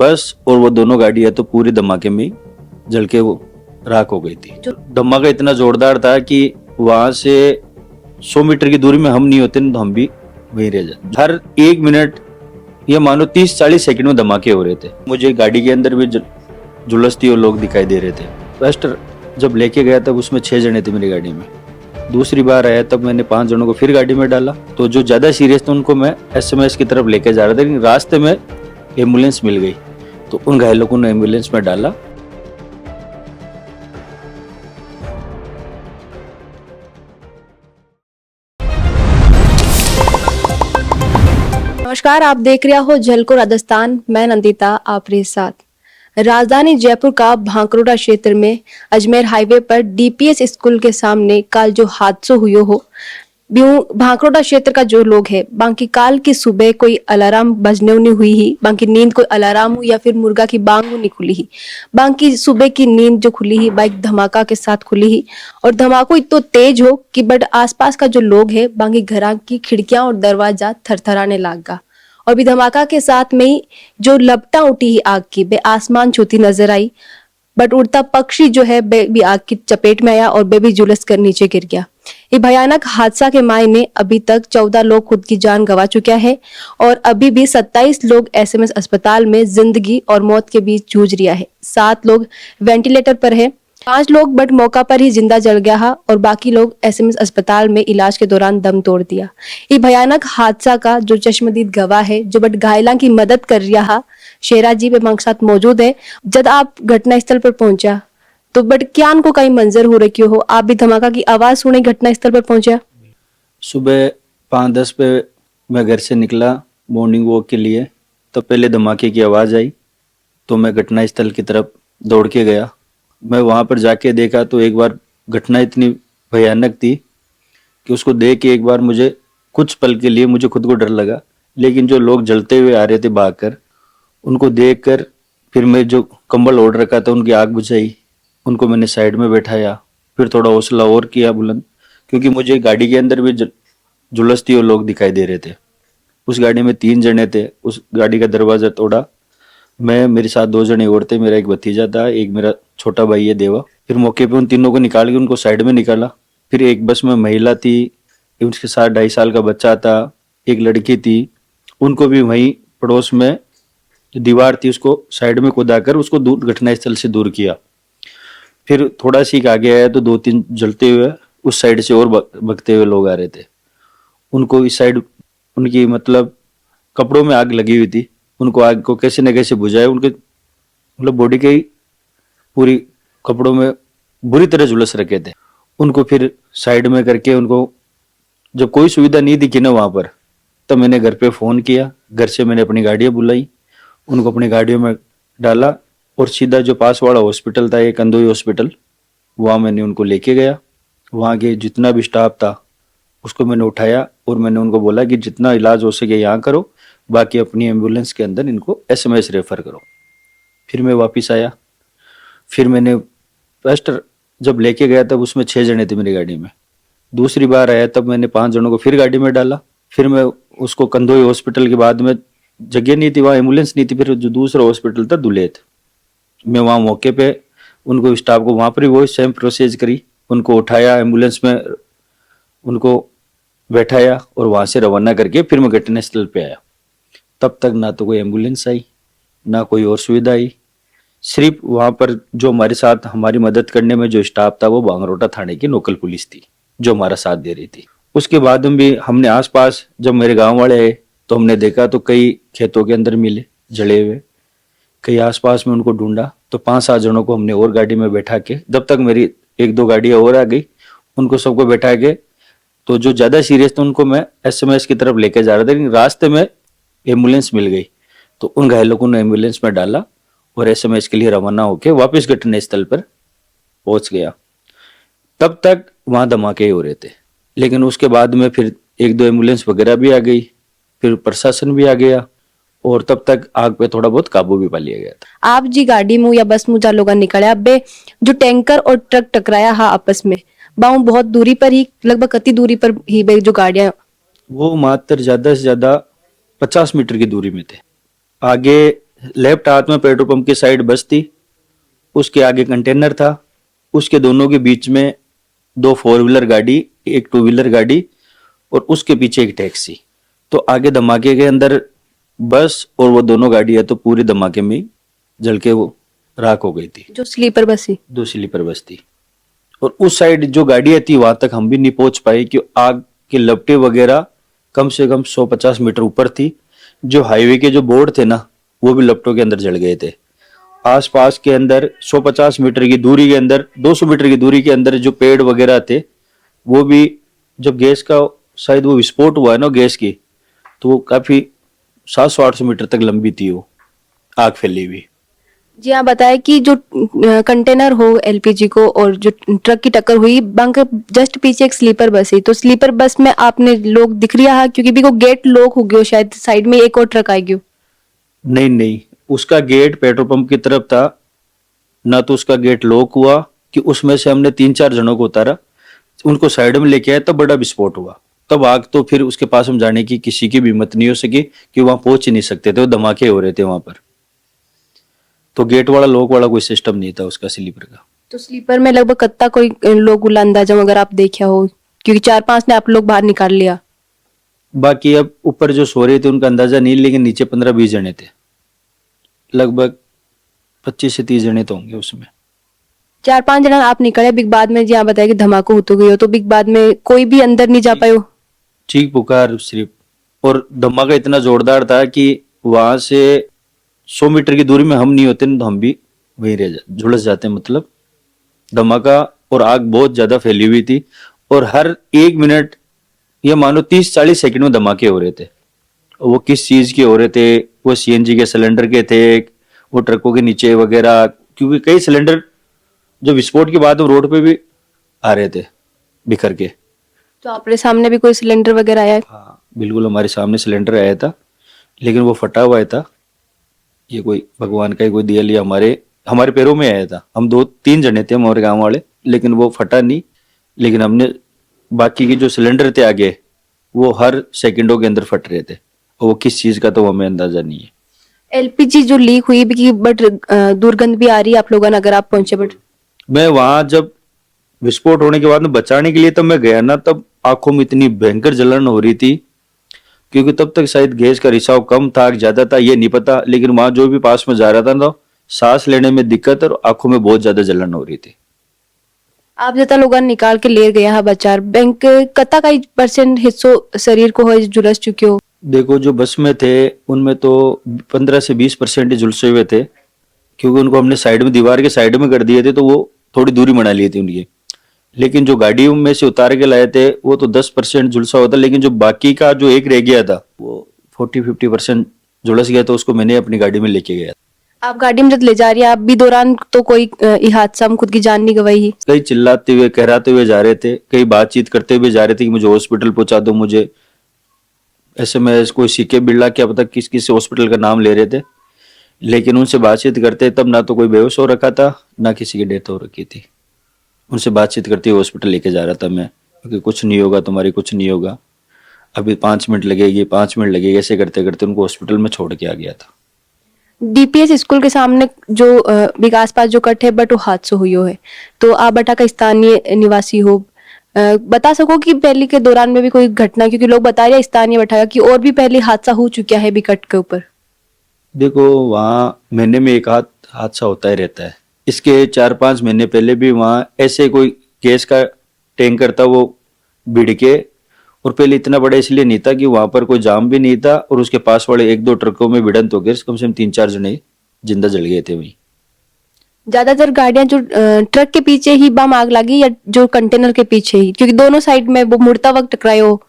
बस और वो दोनों गाड़ियां तो पूरी धमाके में जल के वो राख हो गई थी। धमाका इतना जोरदार था कि वहां से 100 मीटर की दूरी में हम नहीं होते तो हम भी वहीं रह जाते। हर 1 मिनट या मानो 30-40 सेकंड में धमाके हो रहे थे। मुझे गाड़ी के अंदर भी झुलसती हुए लोग दिखाई दे रहे थे। फर्स्ट जब लेके गया तब उसमें 6 जने थे मेरी गाड़ी में। दूसरी बार आया तब मैंने 5 जनों को फिर गाड़ी में डाला। तो जो ज्यादा सीरियस थे उनको मैं एसएमएस की तरफ लेके जा रहा था, लेकिन रास्ते में एम्बुलेंस मिल गई तो उन घायलों को एम्बुलेंस में डाला। नमस्कार, आप देख रहे हो झलको राजस्थान। मैं नंदिता आपके साथ। राजधानी जयपुर का भांकरोटा क्षेत्र में अजमेर हाईवे पर डीपीएस स्कूल के सामने कल जो हादसा हुआ हो, भांकरोटा क्षेत्र का जो लोग है बाकी काल की सुबह कोई अलार्म बजने नहीं हुई ही, बाकी नींद कोई अलार्म हुई या फिर मुर्गा की बांग नहीं खुली ही, बाकी सुबह की नींद जो खुली ही बाइक धमाका के साथ खुली ही। और धमाको इतना तेज हो कि बट आसपास का जो लोग है बाकी घरा की खिड़कियां और दरवाजा थरथराने लगा। और भी धमाका के साथ में ही जो लपटा उठी ही आग की बे आसमान छूती नजर आई, बट उड़ता पक्षी जो है बे भी आग की चपेट में आया और बे भी झुलस कर नीचे गिर गया। ये भयानक हादसा के मायने अभी तक 14 लोग खुद की जान गंवा चुके हैं और अभी भी 27 लोग एसएमएस अस्पताल में जिंदगी और मौत के बीच जूझ रहा है। 7 लोग वेंटिलेटर पर है, 5 लोग बट मौका पर ही जिंदा जल गया है और बाकी लोग एसएमएस अस्पताल में इलाज के दौरान दम तोड़ दिया। ये भयानक हादसा का जो चश्मदीद गवाह है जो बट घायलों की मदद कर रहा है, शेरा जी पे साथ मौजूद है। जब आप घटना स्थल पर पहुंचा तो बट क्या उनको कई मंजर हो रखी हो, आप भी धमाका की आवाज सुने घटना स्थल पर पहुंचा? सुबह 5:10 पे मैं घर से निकला मॉर्निंग वॉक के लिए, तो पहले धमाके की आवाज़ आई तो मैं घटना स्थल की तरफ दौड़ के गया। मैं वहाँ पर जाके देखा तो एक बार घटना इतनी भयानक थी कि उसको देख के एक बार मुझे कुछ पल के लिए मुझे खुद को डर लगा, लेकिन जो लोग जलते हुए आ रहे थे भागकर उनको देखकर फिर मैं जो कंबल ओढ़ रखा था उनकी आग बुझाई, उनको मैंने साइड में बैठाया, फिर थोड़ा हौसला और किया बुलंद, क्योंकि मुझे गाड़ी के अंदर भी झुलसती हुए लोग दिखाई दे रहे थे। उस गाड़ी में 3 जने थे। उस गाड़ी का दरवाजा तोड़ा मैं, मेरे साथ 2 जने और थे, मेरा एक भतीजा था, एक मेरा छोटा भाई है देवा। फिर मौके पे उन तीनों को निकाल के उनको साइड में निकाला। फिर एक बस में महिला थी, उसके साथ 2.5 साल का बच्चा था, एक लड़की थी, उनको भी वहीं पड़ोस में जो दीवार थी उसको साइड में कुदाकर उसको दूर घटना स्थल से दूर किया। फिर थोड़ा सी आगे आया तो 2-3 जलते हुए उस साइड से और भगते हुए लोग आ रहे थे। उनको इस साइड उनकी मतलब कपड़ों में आग लगी हुई थी, उनको आग को कैसे न कैसे बुझाए। उनके मतलब बॉडी के पूरी कपड़ों में बुरी तरह झुलस रखे थे। उनको फिर साइड में करके उनको जब कोई सुविधा नहीं दिखी ना वहां पर, तब मैंने घर पे फोन किया। घर से मैंने अपनी गाड़ियां बुलाई, उनको अपनी गाड़ियों में डाला और सीधा जो पास वाला हॉस्पिटल था एक कंदोई हॉस्पिटल, वहाँ मैंने उनको लेके गया। वहाँ के जितना भी स्टाफ था उसको मैंने उठाया और मैंने उनको बोला कि जितना इलाज हो सके यहाँ करो, बाकी अपनी एम्बुलेंस के अंदर इनको एसएमएस रेफर करो। फिर मैं वापस आया। फिर मैंने फर्स्ट जब लेके गया तब उसमें 6 जने थे मेरी गाड़ी में। दूसरी बार आया तब मैंने 5 जनों को फिर गाड़ी में डाला। फिर मैं उसको कंदोई हॉस्पिटल के बाद में जगह नहीं थी, वहाँ एम्बुलेंस नहीं थी, फिर जो दूसरा हॉस्पिटल था दुलेत, मैं वहाँ मौके पे उनको स्टाफ को वहाँ पर ही वो सेम प्रोसेस करी, उनको उठाया एम्बुलेंस में, उनको बैठाया और वहाँ से रवाना करके फिर मैं घटना स्थल पे आया। तब तक ना तो कोई एम्बुलेंस आई ना कोई और सुविधा आई। सिर्फ वहाँ पर जो हमारे साथ हमारी मदद करने में जो स्टाफ था वो भांगरोटा थाने की लोकल पुलिस थी जो हमारा साथ दे रही थी। उसके बाद में भी हमने आसपास जब मेरे गांव वाले आए तो हमने देखा तो कई खेतों के अंदर मिले जले हुए, कई आसपास में उनको ढूंढा तो 5-7 जनों को हमने और गाड़ी में बैठा के, जब तक मेरी 1-2 गाड़ियां और आ गई उनको सबको बैठा के, तो जो ज्यादा सीरियस थे उनको मैं एसएमएस की तरफ लेके जा रहा था, लेकिन रास्ते में एम्बुलेंस मिल गई तो उन घायलों को एम्बुलेंस में डाला और एसएमएस के लिए रवाना होकर वापस घटना स्थल पर पहुंच गया। तब तक वहां धमाके हो रहे थे, लेकिन उसके बाद में फिर 1-2 एम्बुलेंस वगैरह भी आ गई, फिर प्रशासन भी आ गया और तब तक आग पे थोड़ा बहुत काबू भी पा लिया गया था। आप जी गाड़ी में या बस में जा लोग निकले बे जो टैंकर और ट्रक टकराया हा आपस में, बाऊ बहुत दूरी पर ही, लगभग कितनी दूरी पर ही बे जो गाड़ियां? वो मात्र ज्यादा से ज्यादा 50 मीटर की दूरी में थे। आगे लेफ्ट हाथ में पेट्रोल पंप की साइड बस थी, उसके आगे कंटेनर था, उसके दोनों के बीच में दो फोर व्हीलर गाड़ी, एक टू व्हीलर गाड़ी और उसके पीछे एक टैक्सी। तो आगे धमाके के अंदर बस और वो दोनों गाड़ियां तो पूरे धमाके में जल के वो राख हो गई थी। जो स्लीपर बस थी। दो स्लीपर बस थी और उस साइड जो गाड़ियां थी वहां तक हम भी नहीं पहुंच पाए कि आग के लपटे वगैरह कम से कम 150 मीटर ऊपर थी। जो हाईवे के जो बोर्ड थे ना वो भी लपटों के अंदर जल गए थे। आसपास के अंदर 150 मीटर की दूरी के अंदर, 200 मीटर की दूरी के अंदर जो पेड़ वगैरह थे वो भी, जब गैस का शायद वो विस्फोट हुआ है ना गैस की, तो वो काफी 700-800 मीटर तक लंबी थी वो आग फैली हुई। जी हाँ, बताया कि जो कंटेनर हो एलपीजी को और जो ट्रक की टक्कर हुई, बंक जस्ट पीछे एक स्लीपर बस है, तो स्लीपर बस में आपने लोग दिख रहा है क्योंकि भी को गेट लॉक हो गयो, शायद साइड में एक और ट्रक आ गयो। नहीं नहीं, उसका गेट पेट्रोल पंप की तरफ था ना, तो उसका गेट लॉक हुआ कि उसमें से हमने 3-4 जनों को उतारा, उनको साइड में लेके आए, तब बड़ा विस्फोट हुआ। तब आग तो फिर उसके पास हम जाने की किसी की भी हिम्मत नहीं हो सकी कि वहां पहुंच ही नहीं सकते थे, वो धमाके हो रहे थे वहां पर। तो गेट वाला लॉक वाला कोई सिस्टम नहीं था उसका स्लीपर का। तो स्लीपर में लगभग कितना कोई लोग उला अंदाजा अगर आप देखा हो, क्योंकि 4-5 ने आप लोग बाहर निकाल लिया। बाकी अब ऊपर जो सो रहे थे उनका अंदाजा नहीं, लेकिन नीचे 15-20 जने थे, लगभग 25 से 30 जने तो होंगे उसमें। 4-5 जना आप निकले, बिग बाद में जी आप बताया कि धमाका हो तो गई हो, तो बिग बाद में कोई भी अंदर नहीं जा पायो। चीख पुकार सिर्फ, और धमाका इतना जोरदार था कि वहां से 100 मीटर की दूरी में हम नहीं होते ना तो हम भी वहीं झुलस जाते, मतलब धमाका और आग बहुत ज्यादा फैली हुई थी और हर 1 मिनट ये मानो 30-40 सेकंड में धमाके हो रहे थे। वो किस चीज के हो रहे थे, वो सीएनजी के सिलेंडर के थे, वो ट्रकों के नीचे वगैरह, क्योंकि कई सिलेंडर जो विस्फोट के बाद रोड पे भी आ रहे थे बिखर के। तो आपके सामने भी कोई सिलेंडर वगैरह आया है? हाँ बिल्कुल, हमारे सामने सिलेंडर आया था, लेकिन वो फटा हुआ था। ये कोई भगवान का ही कोई दिया लिया, हमारे हमारे पैरों में आया था। हम 2-3 जने थे हमारे गांव वाले, लेकिन वो फटा नहीं। लेकिन हमने बाकी के जो सिलेंडर थे आगे, वो हर सेकंडों के अंदर फट रहे थे, और वो किस चीज का तो हमें अंदाजा नहीं है। एलपीजी जो लीक हुई भी, बट दुर्गंध भी आ रही है आप लोगों ने अगर आप पहुंचे। बट मैं वहां जब विस्फोट होने के बाद में बचाने के लिए तब मैं गया ना, तब आंखों में इतनी भयंकर जलन हो रही थी, क्योंकि तब तक शायद गैस का रिसाव कम था ज्यादा था ये नहीं पता, लेकिन वहां जो भी पास में जा रहा था ना, सांस लेने में दिक्कत और आंखों में बहुत ज्यादा जलन हो रही थी। आप जता लोगन निकाल के ले गया है बचार, बैंक कता का % हिस्सों शरीर को है जुलस चुके हो? देखो जो बस में थे उनमें तो 15 से 20% ही झुलसे हुए थे, क्योंकि उनको हमने साइड में, दीवार के साइड में कर दिए थे, तो वो थोड़ी दूरी बना ली थी उनकी। लेकिन जो गाड़ियों में से उतार के लाए थे वो तो 10% झुलसा होता, लेकिन जो बाकी का जो एक रह गया था वो 40-50% झुलस गया, तो उसको मैंने अपनी गाड़ी में लेके गया। आप गाड़ी में जब ले जा रही है, आप भी दौरान तो कोई ये हादसा में खुद की जान नहीं गवाई? कई चिल्लाते हुए कहराते हुए जा रहे थे, कई बातचीत करते हुए जा रहे थे कि मुझे हॉस्पिटल पहुंचा दो, मुझे SMS कोई सीके बिरला क्या पता किस किस हॉस्पिटल का नाम ले रहे थे। लेकिन उनसे बातचीत करते तब ना तो कोई बेहोश हो रखा था ना किसी की डेथ हो रखी थी। उनसे बातचीत करते हुए हॉस्पिटल लेके जा रहा था मैं, क्योंकि कुछ नहीं होगा तुम्हारी, कुछ नहीं होगा, अभी 5 मिनट लगेगी, 5 मिनट लगेगी, ऐसे करते करते उनको हॉस्पिटल में छोड़ के आ गया था। डीपीएस स्कूल के सामने जो विकास पास जो कट है, बट वो हादसा हुई है, तो आप बटा का स्थानीय निवासी हो, बता सको कि पहले के दौरान में भी कोई घटना, क्योंकि लोग बता रहे हैं स्थानीय बटा कि और भी पहले हादसा हो चुका है बिकट के ऊपर। देखो वहाँ महीने में एक हादसा होता ही रहता है। इसके 4-5 महीने पहले भी वहाँ ऐसे कोई गैस का टैंकर था, वो भिड़ के, और पहले इतना बड़ा इसलिए नहीं था कि वहां पर कोई जाम भी नहीं था, और उसके पास वाले 1-2 ट्रकों में भिड़ंत हो गए, कम से कम 3-4 जने जिंदा जल गए थे वहीं। ज्यादातर गाड़ियां जो ट्रक के पीछे ही बम आग लगी या जो कंटेनर के पीछे ही, क्योंकि दोनों साइड में वो मुड़ता वक्त टकराए हो,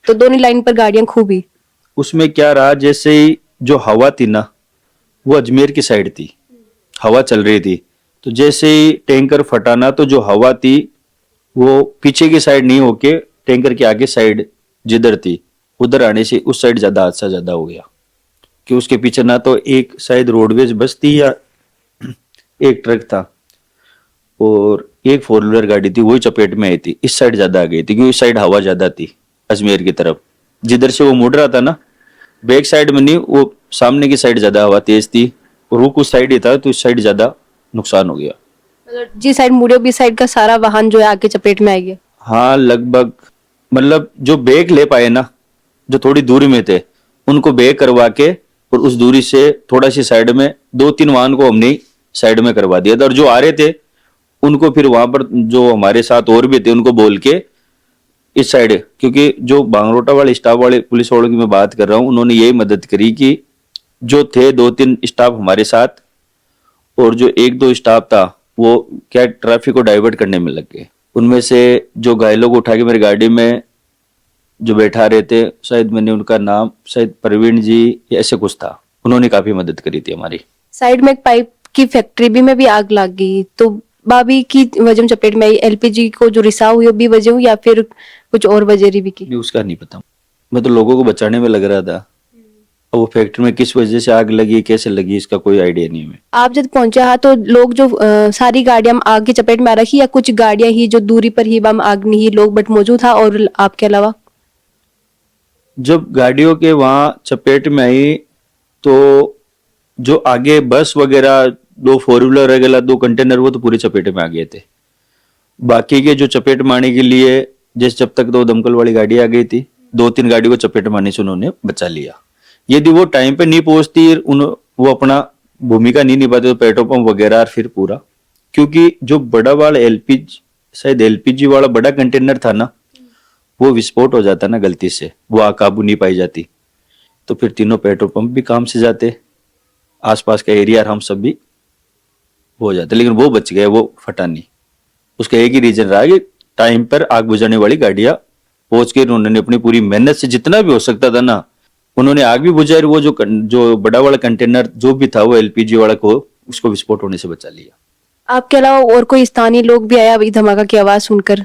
तो दोनों लाइन पर गाड़ियां खूब ही। उसमें क्या रहा, जैसे ही जो हवा थी ना वो अजमेर की साइड थी, हवा चल रही थी, तो जैसे ही टैंकर फटाना तो जो हवा थी वो पीछे की साइड नहीं होके टैंकर के आगे साइड जिधर थी उधर आने से उस साइड ज्यादा हादसा ज्यादा हो गया, कि उसके पीछे ना तो एक शायद रोडवेज बस थी या एक ट्रक था और एक 4 व्हीलर गाड़ी थी, वही चपेट में आई थी, इस साइड ज्यादा आ गई थी, क्योंकि इस साइड हवा ज्यादा थी अजमेर की तरफ, जिधर से वो मुड़ रहा था ना, बैक साइड में नहीं, वो सामने की साइड ज्यादा हवा तेज थी, रुक उस साइड ही था, तो इस साइड ज्यादा नुकसान हो गया। मतलब जिस साइड मुड़े उस साइड का सारा वाहन जो है आगे चपेट में आ गया। हाँ लगभग, मतलब जो ब्रेक ले पाए ना, जो थोड़ी दूरी में थे, उनको ब्रेक करवा के और उस दूरी से थोड़ा सी साइड में 2-3 वाहन को हमने साइड में करवा दिया था, और जो आ रहे थे उनको फिर वहां पर जो हमारे साथ और भी थे उनको बोल के इस साइड, क्योंकि जो बांगरोटा वाले स्टाफ वाले पुलिस वालों की मैं बात कर रहा हूँ, उन्होंने यही मदद करी कि जो थे 2-3 स्टाफ हमारे साथ, और जो 1-2 स्टाफ था वो क्या ट्रैफिक को डाइवर्ट करने में लग गए। उनमें से जो घायलों को उठा के मेरी गाड़ी में जो बैठा रहे थे, शायद मैंने उनका नाम शायद प्रवीण जी या ऐसे कुछ था, उन्होंने काफी मदद करी थी हमारी। साइड में एक पाइप की फैक्ट्री भी में भी आग लग गई, तो भाभी की वजह में चपेट में आई, एलपीजी को जो रिसाव हुई वो भी वजह हुई या फिर कुछ और वजह भी की। नहीं, उसका नहीं पता, मैं तो लोगों को बचाने में लग रहा था। अब वो फैक्ट्री में किस वजह से आग लगी, कैसे लगी, इसका कोई आइडिया नहीं है। आप जब पहुंचे हाँ तो लोग जो सारी गाड़ियां आग की चपेट में आ रखी या कुछ गाड़ियां ही जो दूरी पर ही बम आग नहीं ही लोग बट मौजूद था और आपके अलावा। जब गाड़ियों के वहां चपेट में आई तो जो आगे बस वगैरह, 2 4 व्हीलर वगैरह, 2 कंटेनर, वो तो पूरे चपेट में आ गए थे। बाकी के जो चपेट मारने के लिए, जैसे जब तक 2 दमकल वाली गाड़ी आ गई थी, 2-3 गाड़ी को चपेट मारने से उन्होंने बचा लिया। यदि वो टाइम पे नहीं पहुंचती, वो अपना भूमिका नहीं निभाते, तो पेट्रोल पंप वगैरह फिर पूरा, क्योंकि जो बड़ा वाला एलपीजी, शायद एलपीजी वाला बड़ा कंटेनर था ना, वो विस्फोट हो जाता ना गलती से, वो आग काबू नहीं पाई जाती, तो फिर तीनों पेट्रोल पंप भी काम से जाते, आसपास का एरिया हम सब भी हो जाते, लेकिन वो बच गए, वो फटा नहीं। उसका एक ही रीजन रहा कि टाइम पर आग बुझाने वाली गाड़ियां पहुंच के उन्होंने अपनी पूरी मेहनत से जितना भी हो सकता था ना, उन्होंने आग भी बुझाई, वो जो बड़ा वाला कंटेनर जो भी था वो एलपीजी वाला को, उसको विस्फोट होने से बचा लिया। आपके अलावा और कोई स्थानीय लोग भी आया अभी धमाका की आवाज सुनकर।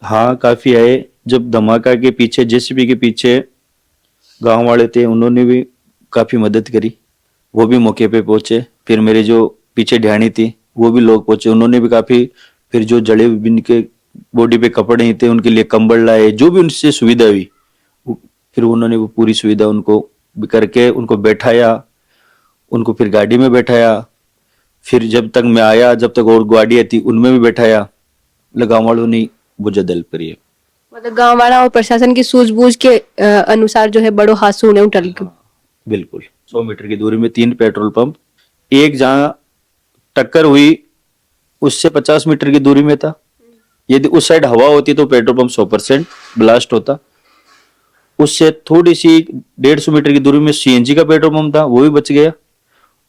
हाँ काफी आए, जब धमाका के पीछे, जेसीबी के पीछे गांव वाले थे, उन्होंने भी काफी मदद करी, वो भी मौके पे पहुंचे। फिर मेरे जो पीछे ढाणी थी वो भी लोग पहुंचे, उन्होंने भी काफी, फिर जो जड़े जिनके बॉडी पे कपड़े नहीं थे उनके लिए कंबल लाए, जो भी उनसे सुविधा हुई, फिर उन्होंने वो पूरी सुविधा उनको करके उनको बैठाया, उनको फिर गाड़ी में बैठाया, फिर जब तक मैं आया, जब तक और गाड़ियां थी उनमें भी बैठाया, गाँव वालों ने बहुत हेल्प करी है। मतलब गांव वाला और प्रशासन की सूझबूझ के अनुसार जो है बड़ो हादसों उन्हें टल गयो। बिल्कुल 100 मीटर की दूरी में 3 पेट्रोल पंप, एक जहां टक्कर हुई उससे 50 मीटर की दूरी में था। यदि उस साइड हवा होती तो पेट्रोल पंप 100% ब्लास्ट होता। उससे थोड़ी सी 150 मीटर की दूरी में सीएनजी का पेट्रोल पंप था, वो भी बच गया।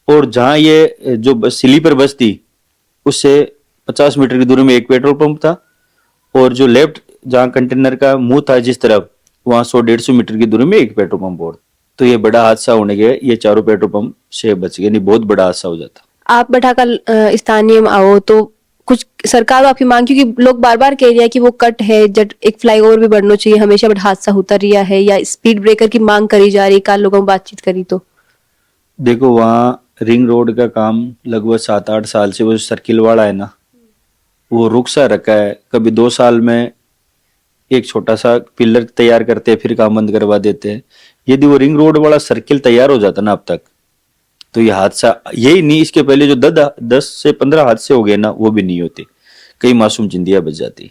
और जहां ये जो स्लीपर बस थी उससे 50 मीटर की दूरी में एक पेट्रोल पंप था, और जो लेफ्ट जहां कंटेनर का मुंह था जिस तरफ, वहां 100-150 मीटर की दूरी में एक पेट्रोल पंप और। तो ये बड़ा हादसा होने गया, ये चारों पेट्रोल पंप से बच गए, नहीं बहुत बड़ा हादसा हो जाता। आप बैठा स्थानीय में आओ तो कुछ सरकार आपकी मांग, क्योंकि लोग बार बार कह रहे हैं कि वो कट है, जब एक फ्लाईओवर भी बनना चाहिए, हमेशा बड़ा हादसा होता रहा है, या स्पीड ब्रेकर की मांग करी जा रही है, कल लोगों में बातचीत करी तो। देखो वहाँ रिंग रोड का काम लगभग 7-8 साल से, वो सर्किल वाला है ना, वो रुक सा रखा है। कभी 2 साल में एक छोटा सा पिलर तैयार करते हैं, फिर काम बंद करवा देते हैं। यदि वो रिंग रोड वाला सर्किल तैयार हो जाता ना अब तक, तो ये हादसा, यही नहीं, इसके पहले जो 10 से 15 हादसे हो गए ना, वो भी नहीं होते, कई मासूम जिंदगियां बच जाती।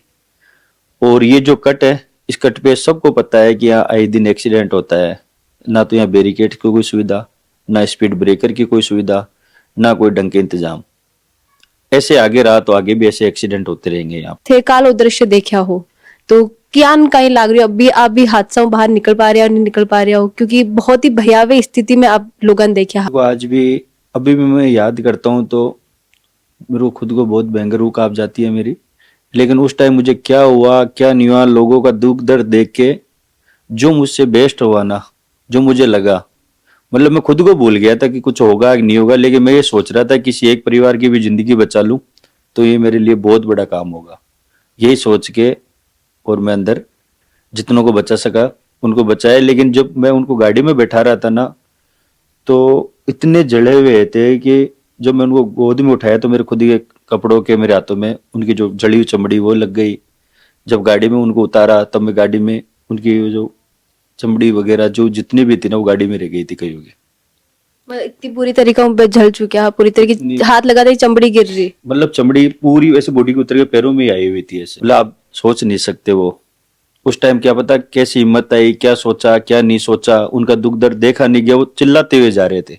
और ये जो कट है, इस कट पे सबको पता है कि यहाँ आए दिन एक्सीडेंट होता है, ना तो यहाँ बैरिकेड की कोई सुविधा, ना स्पीड ब्रेकर की कोई सुविधा, ना कोई ढंग के इंतजाम। ऐसे आगे रहा तो आगे भी ऐसे एक्सीडेंट होते रहेंगे यहाँ। थे काल वो दृश्य देखा हो तो क्या कहीं लाग रही हो, अभी आप भी हादसा बाहर निकल पा रहे हो नहीं निकल पा रहे हो, क्योंकि बहुत ही भयावह स्थिति में आप लोगों ने देखा। वो आज भी, अभी भी मैं याद करता हूँ तो मेरे को खुद को बहुत भयंकर रूह कांप जाती है मेरी। लेकिन उस टाइम मुझे क्या हुआ क्या नहीं हुआ, लोगों का दुख दर्द देख के जो मुझसे बेस्ट हुआ ना, जो मुझे लगा, मतलब मैं खुद को भूल गया था कि कुछ होगा कि नहीं होगा, लेकिन मैं ये सोच रहा था किसी एक परिवार की भी जिंदगी बचा लूं तो ये मेरे लिए बहुत बड़ा काम होगा। यही सोच के और मैं अंदर जितनों को बचा सका उनको बचाया। लेकिन जब मैं उनको गाड़ी में बैठा रहा था ना, तो इतने जले हुए थे कि जब मैं उनको गोद में उठाया तो मेरे खुद के कपड़ों के, मेरे हाथों में उनकी जो जली हुई चमड़ी वो लग गई। जब गाड़ी में उनको उतारा तब मैं गाड़ी में उनकी जो चमड़ी वगैरह जो जितनी भी थी ना वो गाड़ी में रह गई थी कईयों की। मतलब इतनी बुरी तरीके से जल चुके हैं आप, पूरी तरीके इतनी- हाथ लगाते ही चमड़ी गिर रही। मतलब चमड़ी पूरी वैसे बॉडी के उतर के पैरों में ही आई हुई थी ऐसे, मतलब आप सोच नहीं सकते वो उस टाइम क्या पता कैसी हिम्मत आई, क्या सोचा क्या नहीं सोचा, उनका दुख दर्द देखा नहीं गया, वो चिल्लाते हुए जा रहे थे।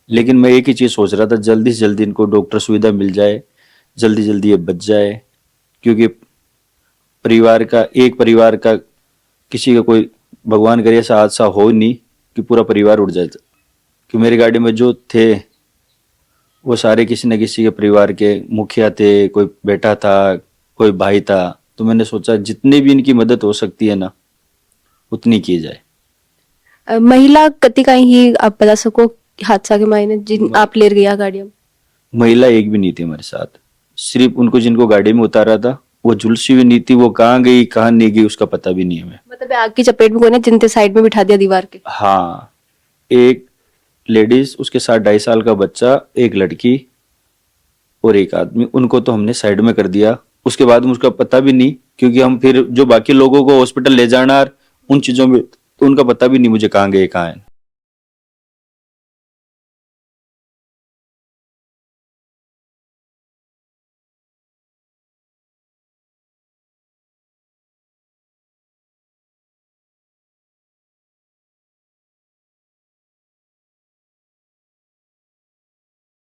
लेकिन मैं एक ही चीज सोच रहा था, जल्दी से जल्दी इनको डॉक्टर सुविधा मिल जाए, जल्दी जल्दी ये बच जाए, क्योंकि एक परिवार का किसी का कोई भगवान करे ऐसा हादसा हो नहीं कि पूरा परिवार उड़ जाए। कि मेरी गाड़ी में जो थे वो सारे किसी न किसी के परिवार के मुखिया थे, कोई बेटा था, कोई भाई था। तो मैंने सोचा जितनी भी इनकी मदद हो सकती है ना उतनी की जाए। महिला कति का ही आप बता सको हादसा के मायने जिन आप ले गया गाड़ी में? महिला एक भी नहीं थी हमारे साथ, सिर्फ उनको जिनको गाड़ी में उतारा था वो झुलसी हुई नहीं थी, वो कहाँ गई कहाँ नहीं गई उसका पता भी नहीं हमें। मतलब आग की चपेट में कोई ना जिनते साइड में बिठा दिया दीवार के। हाँ, एक लेडीज, उसके साथ 2.5 साल का बच्चा, एक लड़की और एक आदमी, उनको तो हमने साइड में कर दिया। उसके बाद में उसका पता भी नहीं, क्योंकि हम फिर जो बाकी लोगों को हॉस्पिटल ले जाना उन चीजों में तो उनका पता भी नहीं मुझे कहाँ गए कहाँ है।